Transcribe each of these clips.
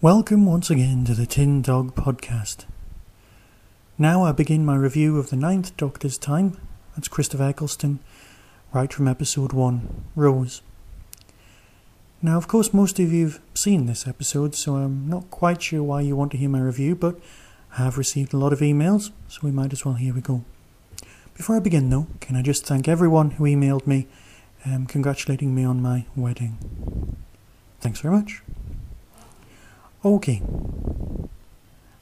Welcome once again to the Tin Dog Podcast. Now I begin my review of the Ninth Doctor's Time. That's Christopher Eccleston, right from episode 1, Rose. Now, of course, most of you have seen this episode, so I'm not quite sure why you want to hear my review, but I have received a lot of emails, so we might as well, here we go. Before I begin though, can I just thank everyone who emailed me congratulating me on my wedding. Thanks very much. Okay,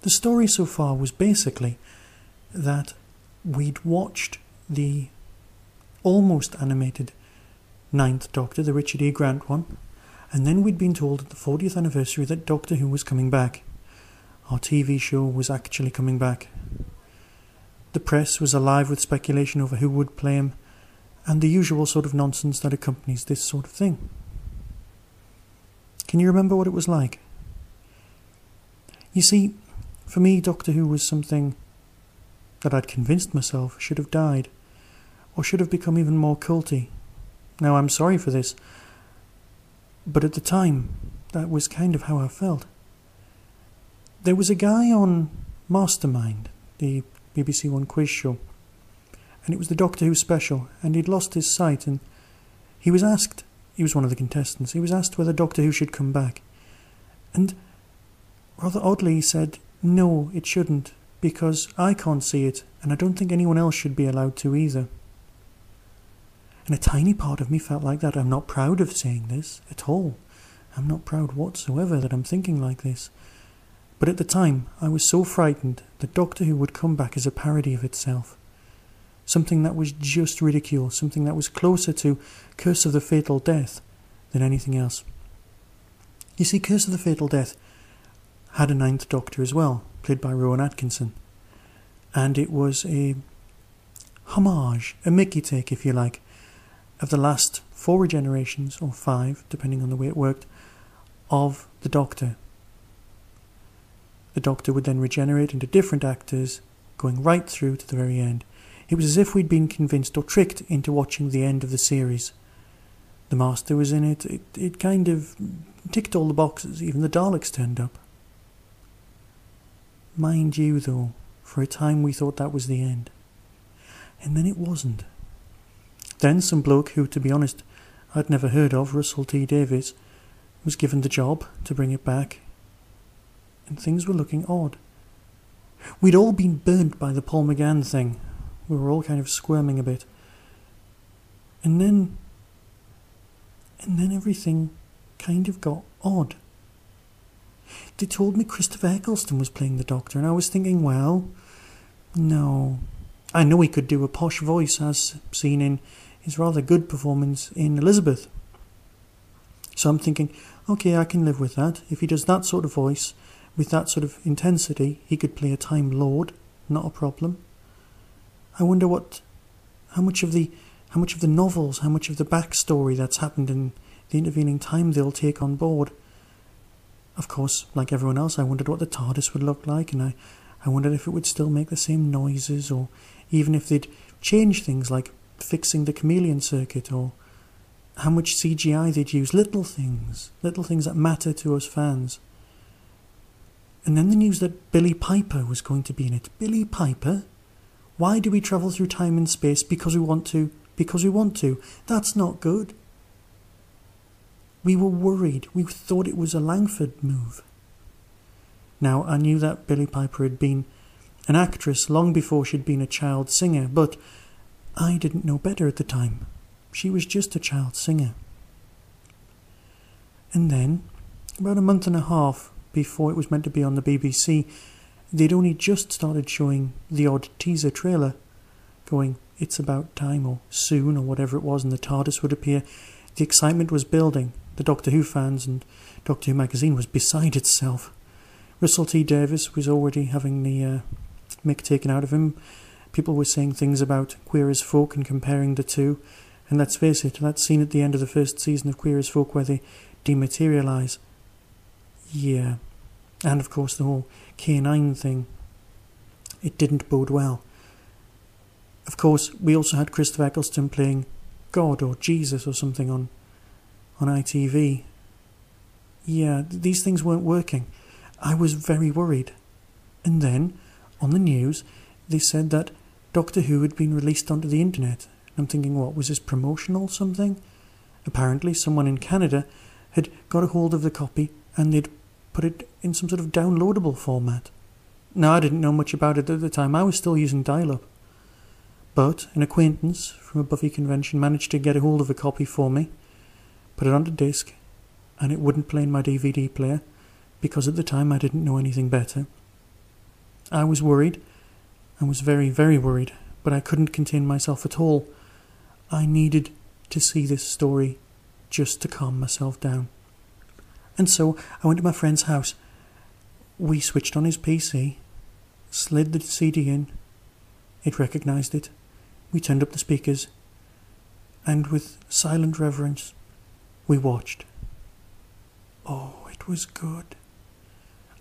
the story so far was basically that we'd watched the almost animated Ninth Doctor, the Richard E. Grant one, and then we'd been told at the 40th anniversary that Doctor Who was coming back. Our TV show was actually coming back. The press was alive with speculation over who would play him, and the usual sort of nonsense that accompanies this sort of thing. Can you remember what it was like? You see, for me, Doctor Who was something that I'd convinced myself should have died, or should have become even more culty. Now, I'm sorry for this, but at the time, that was kind of how I felt. There was a guy on Mastermind, the BBC One quiz show, and it was the Doctor Who special, and he'd lost his sight, and he was asked, he was one of the contestants, he was asked whether Doctor Who should come back, and rather oddly, he said, no, it shouldn't, because I can't see it, and I don't think anyone else should be allowed to either. And a tiny part of me felt like that. I'm not proud of saying this at all. I'm not proud whatsoever that I'm thinking like this. But at the time, I was so frightened that Doctor Who would come back as a parody of itself. Something that was just ridicule, something that was closer to Curse of the Fatal Death than anything else. You see, Curse of the Fatal Death had a Ninth Doctor as well, played by Rowan Atkinson. And it was a homage, a Mickey take, if you like, of the last 4 generations, or 5, depending on the way it worked, of the Doctor. The Doctor would then regenerate into different actors, going right through to the very end. It was as if we'd been convinced or tricked into watching the end of the series. The Master was in it. It kind of ticked all the boxes. Even the Daleks turned up. Mind you, though, for a time we thought that was the end. And then it wasn't. Then some bloke who, to be honest, I'd never heard of, Russell T Davies, was given the job to bring it back. And things were looking odd. We'd all been burnt by the Paul McGann thing. We were all kind of squirming a bit. And then everything kind of got odd. They told me Christopher Eccleston was playing the Doctor, and I was thinking, well, no. I know he could do a posh voice, as seen in his rather good performance in Elizabeth. So I'm thinking, okay, I can live with that. If he does that sort of voice, with that sort of intensity, he could play a Time Lord, not a problem. I wonder how much of the novels, how much of the backstory that's happened in the intervening time they'll take on board. Of course, like everyone else, I wondered what the TARDIS would look like, and I wondered if it would still make the same noises, or even if they'd change things like fixing the chameleon circuit, or how much CGI they'd use. Little things that matter to us fans. And then the news that Billie Piper was going to be in it. Billie Piper? Why do we travel through time and space? Because we want to. Because we want to. That's not good. We were worried. We thought it was a Langford move. Now, I knew that Billie Piper had been an actress long before she'd been a child singer, but I didn't know better at the time. She was just a child singer. And then, about a month and a half before it was meant to be on the BBC, they'd only just started showing the odd teaser trailer, going, "It's about time," or "soon," or whatever it was, and the TARDIS would appear. The excitement was building. The Doctor Who fans and Doctor Who magazine was beside itself. Russell T Davies was already having the mick taken out of him. People were saying things about Queer as Folk and comparing the two. And let's face it, that scene at the end of the first season of Queer as Folk where they dematerialise. Yeah. And of course the whole K9 thing. It didn't bode well. Of course, we also had Christopher Eccleston playing God or Jesus or something on ITV. Yeah, these things weren't working. I was very worried. And then, on the news, they said that Doctor Who had been released onto the internet. I'm thinking, what, was this promotional something? Apparently someone in Canada had got a hold of the copy and they'd put it in some sort of downloadable format. Now, I didn't know much about it at the time. I was still using dial-up. But an acquaintance from a Buffy convention managed to get a hold of a copy for me, put it onto disc, and it wouldn't play in my DVD player because at the time I didn't know anything better. I was worried. I was very, very worried, but I couldn't contain myself at all. I needed to see this story just to calm myself down. And so I went to my friend's house. We switched on his PC, slid the CD in. It recognised it. We turned up the speakers, and with silent reverence, we watched. Oh, it was good.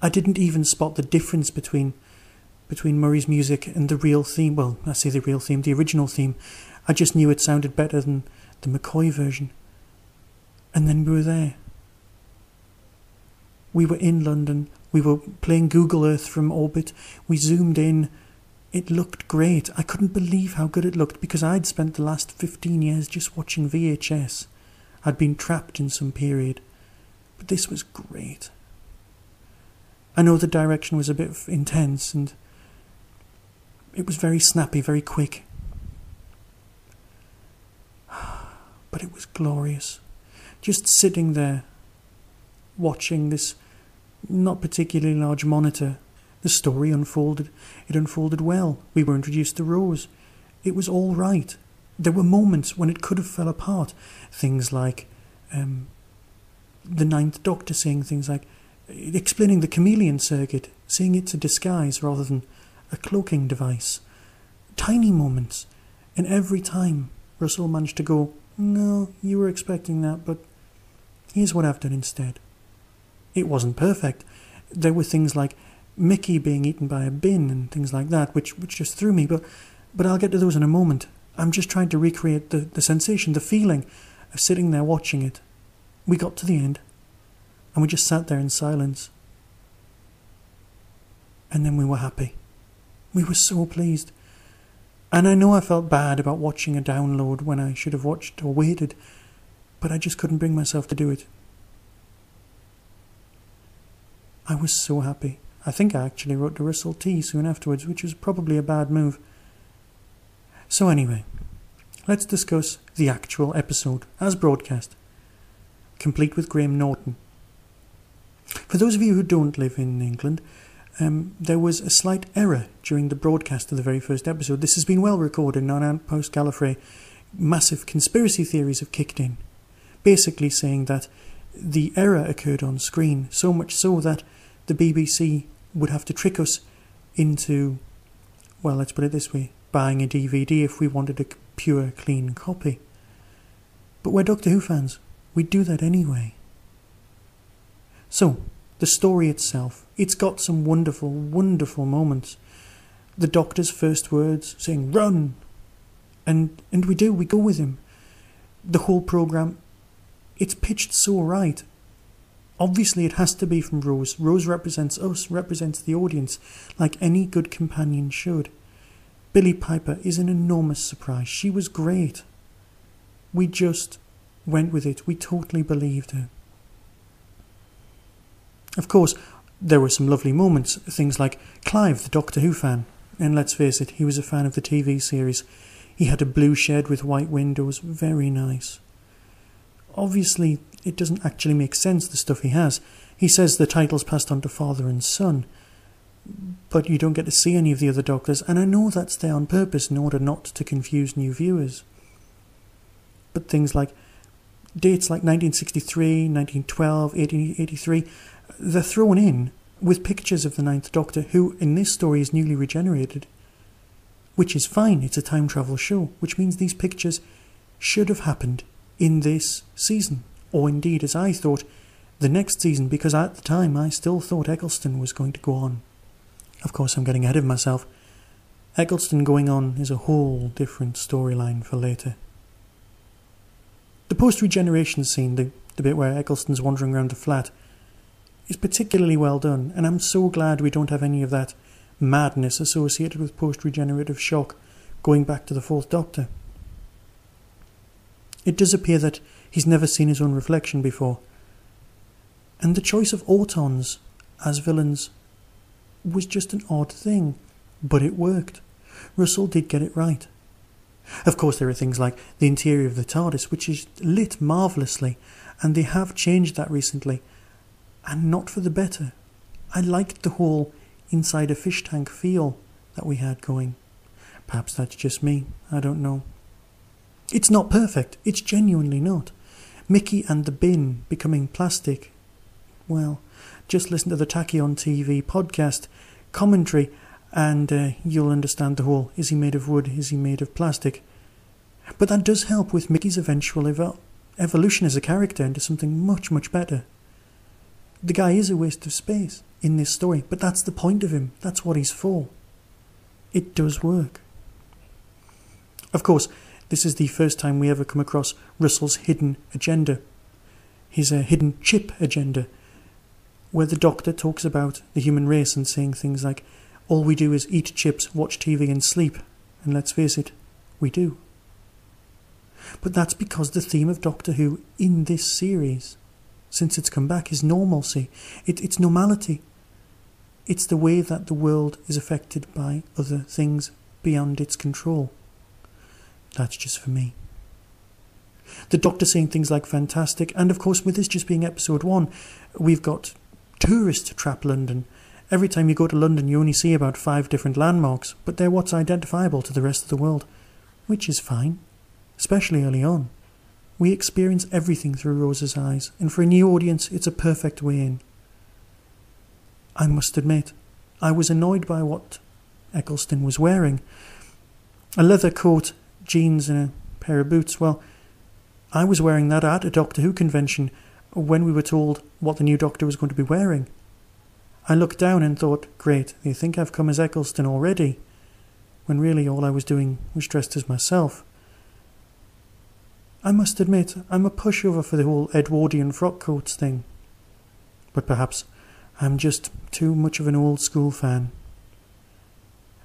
I didn't even spot the difference between Murray's music and the real theme. Well, I say the real theme, the original theme. I just knew it sounded better than the McCoy version. And then we were there. We were in London. We were playing Google Earth from orbit. We zoomed in. It looked great. I couldn't believe how good it looked because I'd spent the last 15 years just watching VHS. I'd been trapped in some period. But this was great. I know the direction was a bit intense and it was very snappy, very quick. But it was glorious. Just sitting there, watching this not particularly large monitor. The story unfolded. It unfolded well. We were introduced to Rose. It was all right. There were moments when it could have fell apart. Things like the Ninth Doctor saying things like, explaining the chameleon circuit, saying it's a disguise rather than a cloaking device. Tiny moments. And every time Russell managed to go, "No, you were expecting that, but here's what I've done instead." It wasn't perfect. There were things like Mickey being eaten by a bin and things like that, which just threw me, but I'll get to those in a moment. I'm just trying to recreate the sensation, the feeling of sitting there watching it. We got to the end, and we just sat there in silence. And then we were happy. We were so pleased. And I know I felt bad about watching a download when I should have watched or waited, but I just couldn't bring myself to do it. I was so happy. I think I actually wrote to Russell T soon afterwards, which was probably a bad move. So anyway, let's discuss the actual episode as broadcast, complete with Graham Norton. For those of you who don't live in England, there was a slight error during the broadcast of the very first episode. This has been well recorded, and on Outpost Gallifrey, massive conspiracy theories have kicked in, basically saying that the error occurred on screen, so much so that the BBC would have to trick us into, well, let's put it this way, buying a DVD if we wanted a pure, clean copy. But we're Doctor Who fans. We'd do that anyway. So, the story itself, it's got some wonderful, wonderful moments. The Doctor's first words, saying, "Run!" And we go with him. The whole programme, it's pitched so right. Obviously it has to be from Rose. Rose represents us, represents the audience, like any good companion should. Billie Piper is an enormous surprise. She was great. We just went with it. We totally believed her. Of course, there were some lovely moments, things like Clive, the Doctor Who fan. And let's face it, he was a fan of the TV series. He had a blue shed with white windows, very nice. Obviously, it doesn't actually make sense, the stuff he has. He says the title's passed on to father and son. but you don't get to see any of the other Doctors, and I know that's there on purpose in order not to confuse new viewers. But things like dates like 1963, 1912, 1883, they're thrown in with pictures of the Ninth Doctor, who in this story is newly regenerated, which is fine. It's a time travel show, which means these pictures should have happened in this season, or indeed, as I thought, the next season, because at the time I still thought Eccleston was going to go on. Of course, I'm getting ahead of myself. Eccleston going on is a whole different storyline for later. The post-regeneration scene, the bit where Eccleston's wandering around the flat, is particularly well done, and I'm so glad we don't have any of that madness associated with post-regenerative shock going back to the Fourth Doctor. It does appear that he's never seen his own reflection before, and the choice of Autons as villains was just an odd thing, but it worked. Russell did get it right. Of course, there are things like the interior of the TARDIS, which is lit marvellously, and they have changed that recently, and not for the better. I liked the whole inside a fish tank feel that we had going. Perhaps that's just me, I don't know. It's not perfect, it's genuinely not. Mickey and the bin becoming plastic, well, just listen to the Tachyon TV podcast commentary and you'll understand the whole, is he made of wood, is he made of plastic? But that does help with Mickey's eventual evolution as a character into something much, much better. The guy is a waste of space in this story, but that's the point of him. That's what he's for. It does work. Of course, this is the first time we ever come across Russell's hidden agenda. His hidden chip agenda, where the Doctor talks about the human race and saying things like, all we do is eat chips, watch TV and sleep. And let's face it, we do. But that's because the theme of Doctor Who in this series, since it's come back, is normalcy. It's normality. It's the way that the world is affected by other things beyond its control. That's just for me. The Doctor saying things like fantastic, and of course with this just being episode 1, we've got tourist trap London. Every time you go to London you only see about 5 different landmarks, but they're what's identifiable to the rest of the world, which is fine, especially early on. We experience everything through Rose's eyes, and for a new audience it's a perfect way in. I must admit, I was annoyed by what Eccleston was wearing. A leather coat, jeans and a pair of boots. Well, I was wearing that at a Doctor Who convention when we were told what the new Doctor was going to be wearing. I looked down and thought, great, they think I've come as Eccleston already, when really all I was doing was dressed as myself. I must admit, I'm a pushover for the whole Edwardian frock coats thing. But perhaps I'm just too much of an old school fan.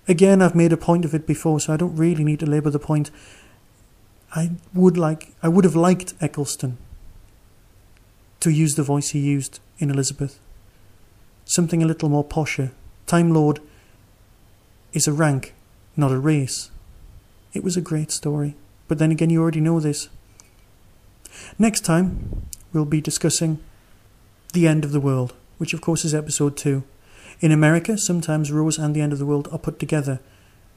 Again, I've made a point of it before, so I don't really need to labour the point. I would have liked Eccleston to use the voice he used in Elizabeth. Something a little more posher. Time Lord is a rank, not a race. It was a great story, but then again you already know this. Next time we'll be discussing The End of the World, which of course is episode 2. In America, sometimes Rose and The End of the World are put together,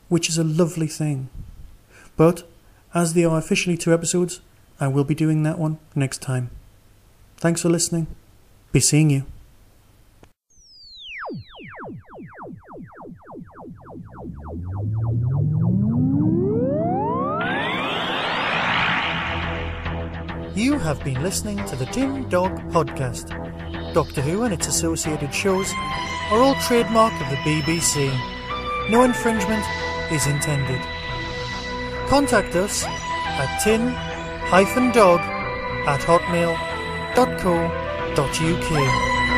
which is a lovely thing. But as they are officially 2 episodes, I will be doing that one next time. Thanks for listening. Be seeing you. You have been listening to the Tin Dog Podcast. Doctor Who and its associated shows are all trademark of the BBC. No infringement is intended. Contact us at tin-dog@hotmail.co.uk.